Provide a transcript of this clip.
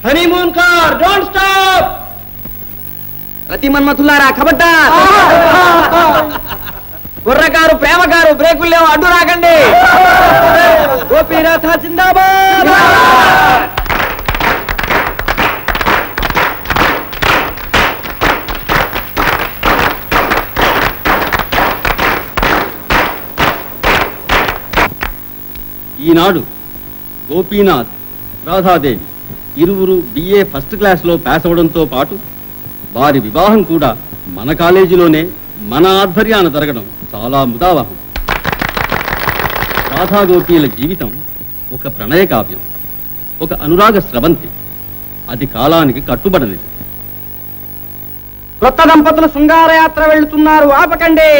Honeymoon car don't stop. ప్రతి మన్మథులారా ఖబర్దార్. గుర్రకారు ప్రేమకారు బ్రేకులు లేవు, అడ్డు రాకండి. గోపీనాథ జిందాబాద్. ఈనాడు గోపీనాథ్, రాధాదేవి ఇరువురు BA ఫస్ట్ క్లాస్లో పాస్ అవడంతో పాటు వారి వివాహం కూడా మన కాలేజీలోనే మన ఆధ్వర్యాన జరగడం చాలా ముదావహం. రాధా గోపీల జీవితం ఒక ప్రణయ కావ్యం, ఒక అనురాగ స్రవంతి. అది కాలానికి కట్టుబడనిది. కొత్త దంపతులు శృంగార యాత్ర వెళ్తున్నారు, ఆపకండి.